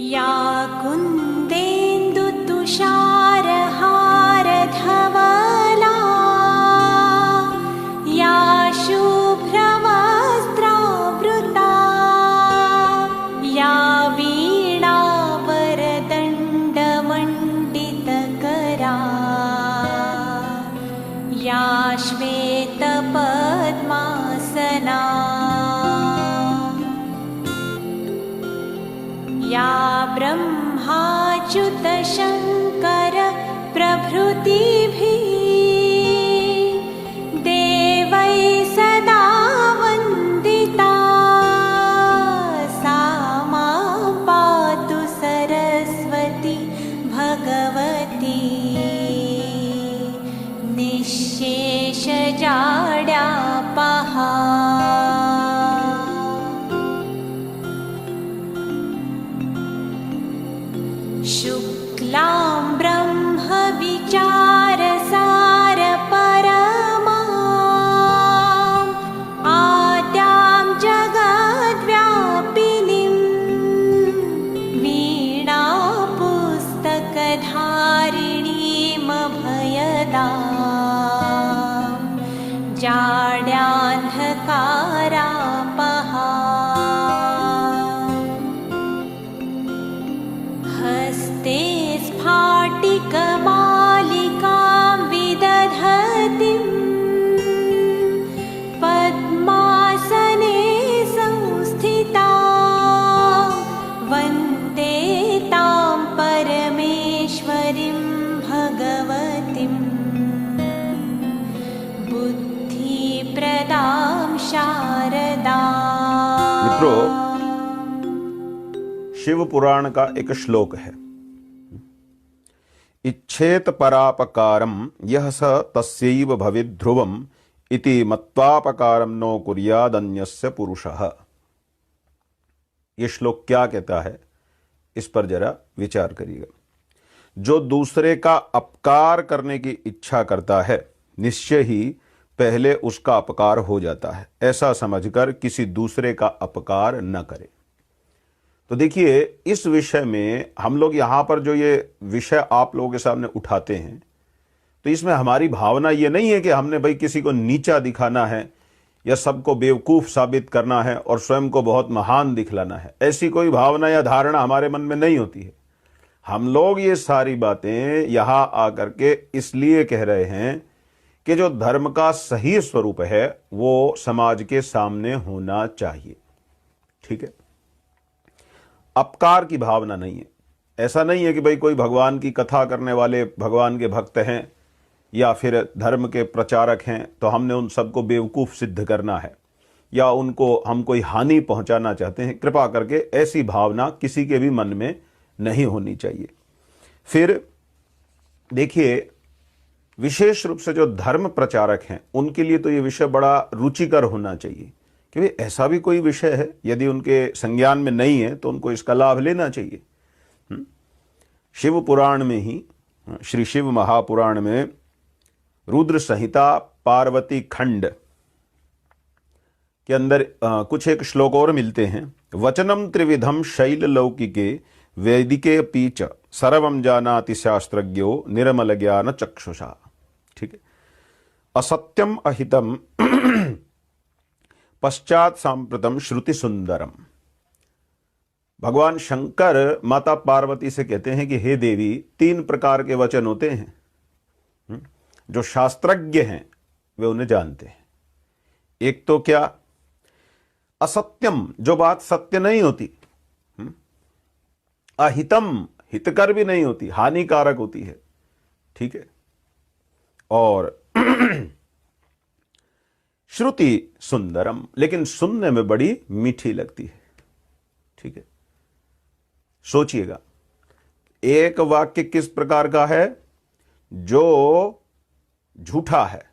या कुन्देन्दुतुषारहारधवला या शुभ्रवस्त्रावृता या वीणावरदण्डमण्डितकरा या श्वेतपद्मासना या ब्रह्माच्युतशङ्कर प्रभृतिभिः देवैः सदा वन्दिता सा मां पातु सरस्वती भगवती निःशेषजाड्यापहा। शुक्लां ब्रह्मविचारसारपरमाम् आद्यां जगद्व्यापिनीं वीणापुस्तकधारिणीमभयदां जाड्यान्धकारापहा। हस्ते स्फाटिकमालिकां विदधतीं पद्मासने संस्थितां वन्दे तां परमेश्वरीं भगवतीं बुद्धिप्रदां शारदाम्। मित्रों, शिव पुराण का एक श्लोक है, इच्छेत परापकारम यह स तस्यैव भवेद् ध्रुवम इति मत्वापकारम नो कुर्यादन्यस्य पुरुषः। ये श्लोक क्या कहता है, इस पर जरा विचार करिएगा। जो दूसरे का अपकार करने की इच्छा करता है, निश्चय ही पहले उसका अपकार हो जाता है। ऐसा समझकर किसी दूसरे का अपकार न करे। तो देखिए, इस विषय में हम लोग यहाँ पर जो ये विषय आप लोगों के सामने उठाते हैं, तो इसमें हमारी भावना ये नहीं है कि हमने भाई किसी को नीचा दिखाना है या सबको बेवकूफ़ साबित करना है और स्वयं को बहुत महान दिखलाना है। ऐसी कोई भावना या धारणा हमारे मन में नहीं होती है। हम लोग ये सारी बातें यहाँ आकर के इसलिए कह रहे हैं कि जो धर्म का सही स्वरूप है वो समाज के सामने होना चाहिए। ठीक है, अपकार की भावना नहीं है। ऐसा नहीं है कि भाई कोई भगवान की कथा करने वाले भगवान के भक्त हैं या फिर धर्म के प्रचारक हैं तो हमने उन सबको बेवकूफ़ सिद्ध करना है या उनको हम कोई हानि पहुंचाना चाहते हैं। कृपा करके ऐसी भावना किसी के भी मन में नहीं होनी चाहिए। फिर देखिए, विशेष रूप से जो धर्म प्रचारक हैं उनके लिए तो ये विषय बड़ा रुचिकर होना चाहिए, क्योंकि ऐसा भी कोई विषय है यदि उनके संज्ञान में नहीं है तो उनको इसका लाभ लेना चाहिए। शिव पुराण में ही, श्री शिव महापुराण में रुद्र संहिता पार्वती खंड के अंदर कुछ एक श्लोक और मिलते हैं। वचनम त्रिविधम शैल लौकिके वैदिके पीच सर्वम जानाति शास्त्रज्ञो निर्मल ज्ञान चक्षुषा। ठीक है, असत्यम अहितम पश्चात सांप्रतम श्रुति सुंदरम। भगवान शंकर माता पार्वती से कहते हैं कि हे देवी, 3 प्रकार के वचन होते हैं, जो शास्त्रज्ञ हैं वे उन्हें जानते हैं। एक तो क्या, असत्यम, जो बात सत्य नहीं होती, अहितम, हितकर भी नहीं होती, हानिकारक होती है। ठीक है, और श्रुति सुंदरम, लेकिन सुनने में बड़ी मीठी लगती है। ठीक है, सोचिएगा, एक वाक्य किस प्रकार का है, जो झूठा है,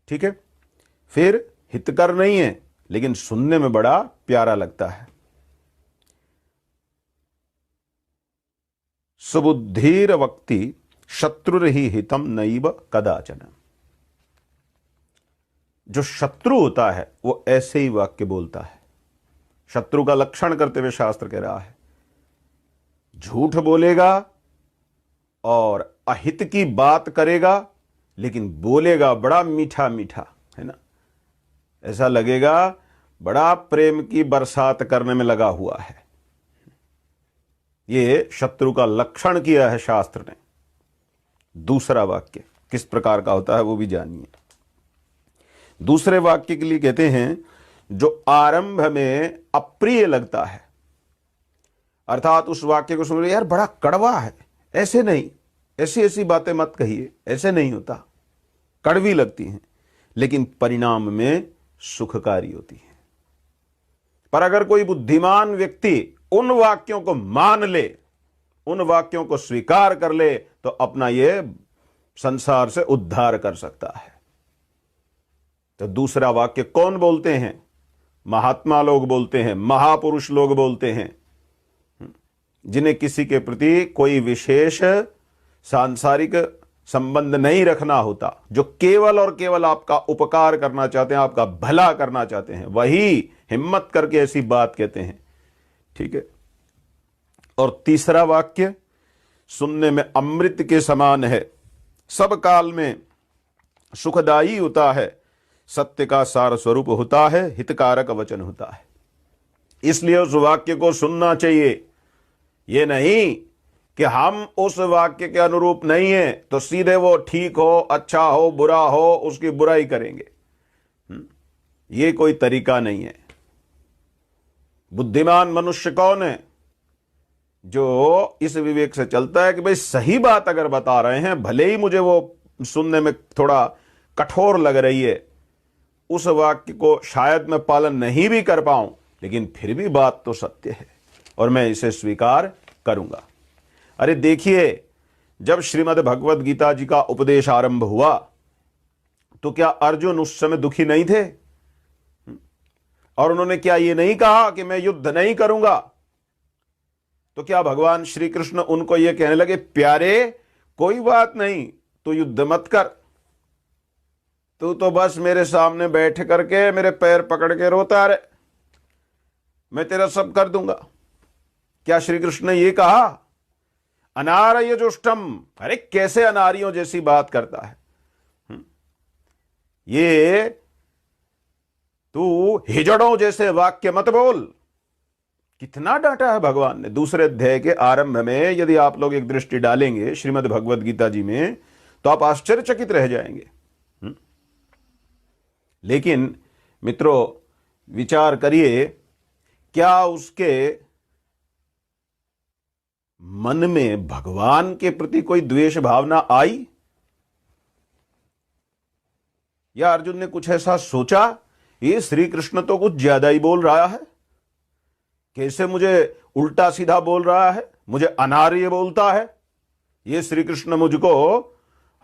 ठीक है, फिर हितकर नहीं है लेकिन सुनने में बड़ा प्यारा लगता है। सुबुद्धिर वक्ति शत्रुर्हि हितम नैव कदाचन। जो शत्रु होता है वो ऐसे ही वाक्य बोलता है। शत्रु का लक्षण करते हुए शास्त्र कह रहा है झूठ बोलेगा और अहित की बात करेगा, लेकिन बोलेगा बड़ा मीठा मीठा, है ना। ऐसा लगेगा बड़ा प्रेम की बरसात करने में लगा हुआ है। ये शत्रु का लक्षण किया है शास्त्र ने। दूसरा वाक्य किस प्रकार का होता है वो भी जानिए। दूसरे वाक्य के लिए कहते हैं जो आरंभ में अप्रिय लगता है, अर्थात उस वाक्य को सुन रहे यार बड़ा कड़वा है, ऐसे नहीं, ऐसी ऐसी बातें मत कहिए, ऐसे नहीं होता, कड़वी लगती हैं, लेकिन परिणाम में सुखकारी होती है। पर अगर कोई बुद्धिमान व्यक्ति उन वाक्यों को मान ले, उन वाक्यों को स्वीकार कर ले, तो अपना ये संसार से उद्धार कर सकता है। तो दूसरा वाक्य कौन बोलते हैं? महात्मा लोग बोलते हैं, महापुरुष लोग बोलते हैं, जिन्हें किसी के प्रति कोई विशेष सांसारिक संबंध नहीं रखना होता, जो केवल और केवल आपका उपकार करना चाहते हैं, आपका भला करना चाहते हैं, वही हिम्मत करके ऐसी बात कहते हैं। ठीक है। और तीसरा वाक्य सुनने में अमृत के समान है, सब काल में सुखदायी होता है, सत्य का सार स्वरूप होता है, हितकारक वचन होता है। इसलिए उस वाक्य को सुनना चाहिए। ये नहीं कि हम उस वाक्य के अनुरूप नहीं है तो सीधे वो ठीक हो, अच्छा हो, बुरा हो, उसकी बुराई करेंगे। ये कोई तरीका नहीं है। बुद्धिमान मनुष्य कौन है? जो इस विवेक से चलता है कि भाई सही बात अगर बता रहे हैं, भले ही मुझे वो सुनने में थोड़ा कठोर लग रही है, उस वाक्य को शायद मैं पालन नहीं भी कर पाऊं, लेकिन फिर भी बात तो सत्य है और मैं इसे स्वीकार करूंगा। अरे देखिए, जब श्रीमद् भगवद गीता जी का उपदेश आरंभ हुआ तो क्या अर्जुन उस समय दुखी नहीं थे? और उन्होंने क्या ये नहीं कहा कि मैं युद्ध नहीं करूंगा? तो क्या भगवान श्री कृष्ण उनको ये कहने लगे, प्यारे कोई बात नहीं, तू युद्ध मत कर, तू तो बस मेरे सामने बैठ करके मेरे पैर पकड़ के रोता रहे, मैं तेरा सब कर दूंगा? क्या श्री कृष्ण ने ये कहा? अनार्य जुष्टम, अरे कैसे अनारियों जैसी बात करता है, ये तू हिजड़ों जैसे वाक्य मत बोल। कितना डांटा है भगवान ने। दूसरे अध्याय के आरंभ में यदि आप लोग एक दृष्टि डालेंगे श्रीमद् भगवद गीता जी में, तो आप आश्चर्यचकित रह जाएंगे। लेकिन मित्रों, विचार करिए, क्या उसके मन में भगवान के प्रति कोई द्वेष भावना आई? या अर्जुन ने कुछ ऐसा सोचा, ये श्री कृष्ण तो कुछ ज्यादा ही बोल रहा है, कैसे मुझे उल्टा सीधा बोल रहा है, मुझे अनार्य बोलता है ये श्री कृष्ण मुझको,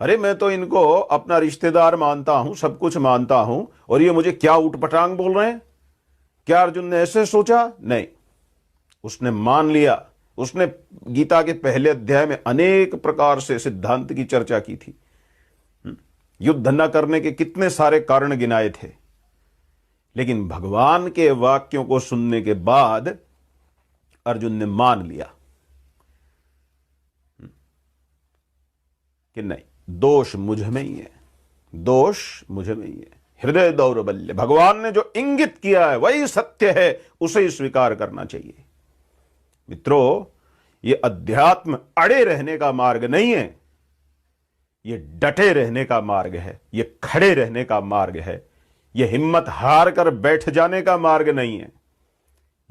अरे मैं तो इनको अपना रिश्तेदार मानता हूं, सब कुछ मानता हूं, और ये मुझे क्या उठपटांग बोल रहे हैं? क्या अर्जुन ने ऐसे सोचा? नहीं, उसने मान लिया। उसने गीता के पहले अध्याय में अनेक प्रकार से सिद्धांत की चर्चा की थी, युद्ध न करने के कितने सारे कारण गिनाए थे, लेकिन भगवान के वाक्यों को सुनने के बाद अर्जुन ने मान लिया कि नहीं, दोष मुझ में ही है, दोष मुझ में ही है। हृदय दौर्बल्य, भगवान ने जो इंगित किया है वही सत्य है, उसे ही स्वीकार करना चाहिए। मित्रों, ये अध्यात्म अड़े रहने का मार्ग नहीं है, ये डटे रहने का मार्ग है, ये खड़े रहने का मार्ग है, ये हिम्मत हार कर बैठ जाने का मार्ग नहीं है।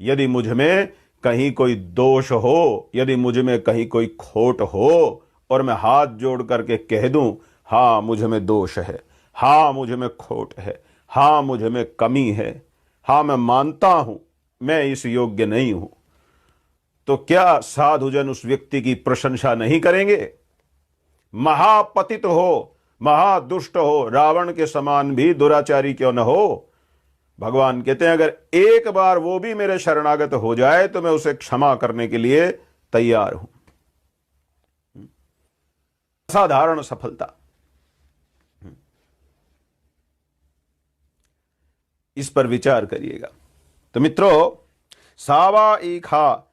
यदि मुझ में कहीं कोई दोष हो, यदि मुझ में कहीं कोई खोट हो, और मैं हाथ जोड़ करके कह दूं, हां मुझ में दोष है, हां मुझ में खोट है, हां मुझ में कमी है, हां मैं मानता हूं मैं इस योग्य नहीं हूं, तो क्या साधुजन उस व्यक्ति की प्रशंसा नहीं करेंगे? महापतित हो, महादुष्ट हो, रावण के समान भी दुराचारी क्यों न हो, भगवान कहते हैं अगर एक बार वो भी मेरे शरणागत हो जाए तो मैं उसे क्षमा करने के लिए तैयार हूं। असाधारण सफलता। इस पर विचार करिएगा। तो मित्रों, सावा ईखा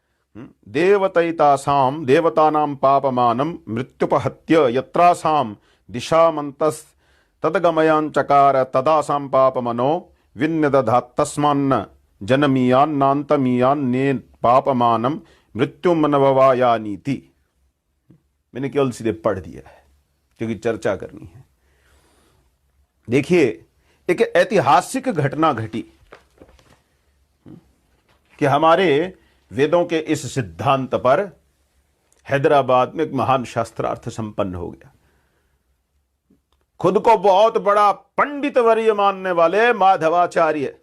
देवतैतासाम देवतानां पापमानं मृत्युपहत्य यत्रासाम दिशामन्तस तदगमयाञ्चकार तदासां पापमनो विन्यदधात् तस्मान्न जनमीयान्नान्तमीयान्ने पापमानं मृत्युमनववायानीति। मैंने केवल सीधे पढ़ दिया है क्योंकि चर्चा करनी है। देखिए, एक ऐतिहासिक घटना घटी कि हमारे वेदों के इस सिद्धांत पर हैदराबाद में एक महान शास्त्रार्थ संपन्न हो गया। खुद को बहुत बड़ा पंडित वर्य मानने वाले माधवाचार्य,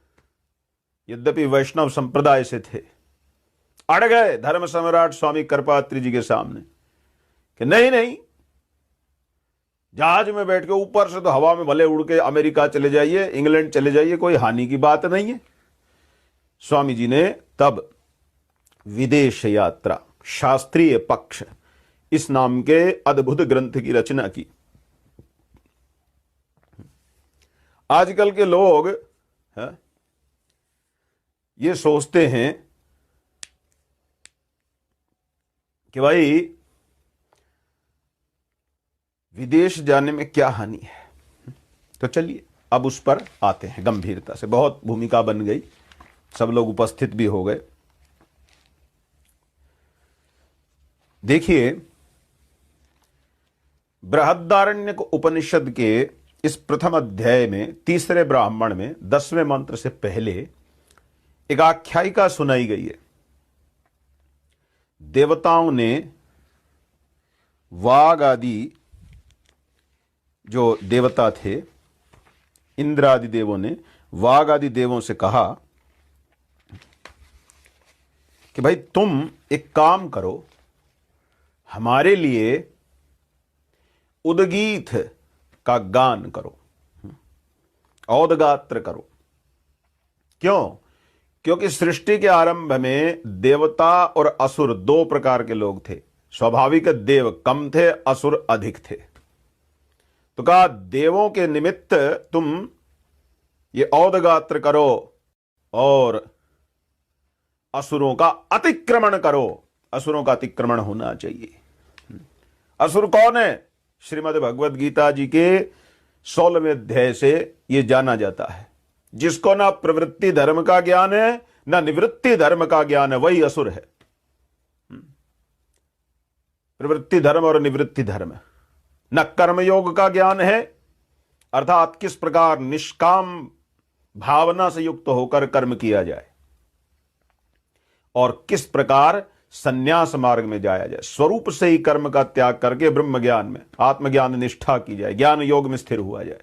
यद्यपि वैष्णव संप्रदाय से थे, अड़ गए धर्म सम्राट स्वामी करपात्री जी के सामने कि नहीं नहीं, जहाज में बैठ के ऊपर से तो हवा में भले उड़ के अमेरिका चले जाइए, इंग्लैंड चले जाइए, कोई हानि की बात नहीं है। स्वामी जी ने तब विदेश यात्रा शास्त्रीय पक्ष इस नाम के अद्भुत ग्रंथ की रचना की। आजकल के लोग ये सोचते हैं कि भाई विदेश जाने में क्या हानि है। तो चलिए अब उस पर आते हैं गंभीरता से। बहुत भूमिका बन गई, सब लोग उपस्थित भी हो गए। देखिए, बृहदारण्यक उपनिषद के इस प्रथम अध्याय में तीसरे ब्राह्मण में 10वें मंत्र से पहले एक आख्यायिका सुनाई गई है। देवताओं ने वाग आदि जो देवता थे, इंद्र आदि देवों ने वाग आदि देवों से कहा कि भाई तुम एक काम करो, हमारे लिए उदगीत का गान करो, औदगात्र करो। क्यों? क्योंकि सृष्टि के आरंभ में देवता और असुर दो प्रकार के लोग थे। स्वाभाविक देव कम थे, असुर अधिक थे। तो कहा देवों के निमित्त तुम ये औदगात्र करो और असुरों का अतिक्रमण करो। असुरों का अतिक्रमण होना चाहिए। असुर कौन है? श्रीमद् भगवद गीता जी के 16वें अध्याय से यह जाना जाता है। जिसको ना प्रवृत्ति धर्म का ज्ञान है ना निवृत्ति धर्म का ज्ञान है, वही असुर है। प्रवृत्ति धर्म और निवृत्ति धर्म, न कर्मयोग का ज्ञान है, अर्थात किस प्रकार निष्काम भावना से युक्त होकर कर्म किया जाए और किस प्रकार संन्यास मार्ग में जाया जाए, स्वरूप से ही कर्म का त्याग करके ब्रह्म ज्ञान में आत्मज्ञान निष्ठा की जाए, ज्ञान योग में स्थिर हुआ जाए।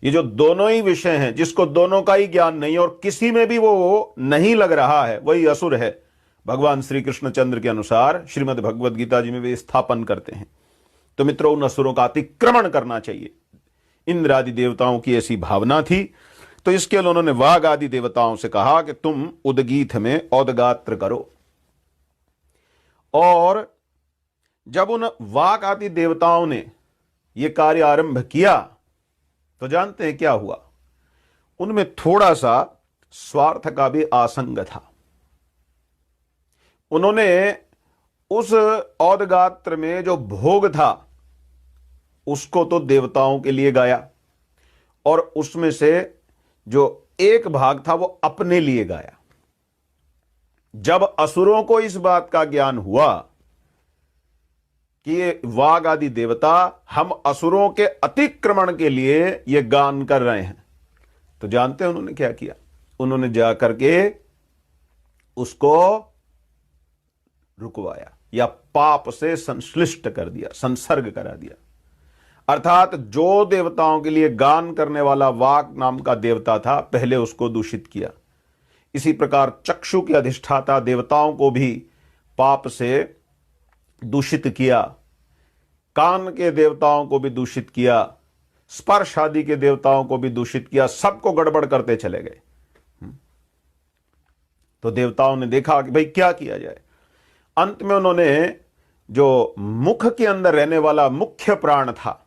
ये जो दोनों ही विषय हैं, जिसको दोनों का ही ज्ञान नहीं और किसी में भी वो नहीं लग रहा है, वही असुर है। भगवान श्री कृष्णचंद्र के अनुसार श्रीमद् भगवद गीता जी में वे स्थापन करते हैं। तो मित्रों, उन असुरों का अतिक्रमण करना चाहिए। इंद्र आदि देवताओं की ऐसी भावना थी, तो इसके लिए उन्होंने वाग आदि देवताओं से कहा कि तुम उदगीत में औदगात्र करो। और जब उन वाग आदि देवताओं ने यह कार्य आरंभ किया तो जानते हैं क्या हुआ? उनमें थोड़ा सा स्वार्थ का भी आसंग था। उन्होंने उस औदगात्र में जो भोग था उसको तो देवताओं के लिए गाया और उसमें से जो एक भाग था वो अपने लिए गाया। जब असुरों को इस बात का ज्ञान हुआ कि ये वाग आदि देवता हम असुरों के अतिक्रमण के लिए ये गान कर रहे हैं, तो जानते हैं उन्होंने क्या किया? उन्होंने जाकर के उसको रुकवाया या पाप से संश्लिष्ट कर दिया, संसर्ग करा दिया। अर्थात जो देवताओं के लिए गान करने वाला वाग नाम का देवता था, पहले उसको दूषित किया। इसी प्रकार चक्षु के अधिष्ठाता देवताओं को भी पाप से दूषित किया, कान के देवताओं को भी दूषित किया, स्पर्श आदि के देवताओं को भी दूषित किया, सबको गड़बड़ करते चले गए। तो देवताओं ने देखा कि भाई क्या किया जाए। अंत में उन्होंने जो मुख के अंदर रहने वाला मुख्य प्राण था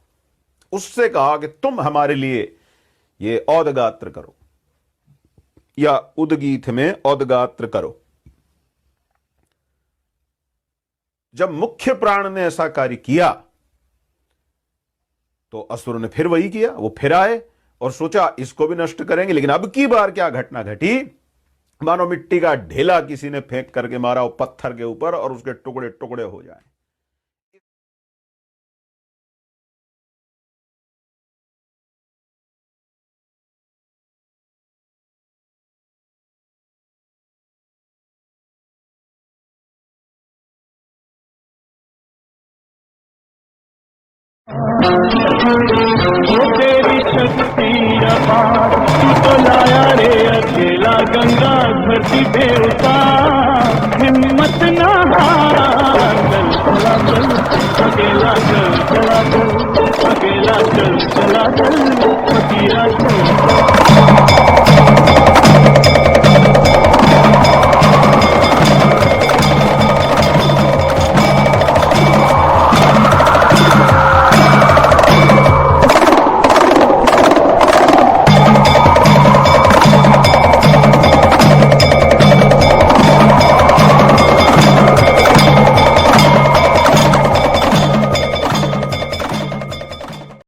उससे कहा कि तुम हमारे लिए ये औदगात्र करो या उदगीत में औदगात्र करो। जब मुख्य प्राण ने ऐसा कार्य किया तो असुर ने फिर वही किया। वो फिर आए और सोचा इसको भी नष्ट करेंगे, लेकिन अब की बार क्या घटना घटी, मानो मिट्टी का ढेला किसी ने फेंक करके मारा वो पत्थर के ऊपर और उसके टुकड़े टुकड़े हो जाए। वो तेरी शक्ति अपार, तू तो लाया रे अकेला गंगा धरती पे उतार। हिम्मत ना हार, चल चला चल, अकेला चल चला चल, अकेला चल चला चल, अकेला चल।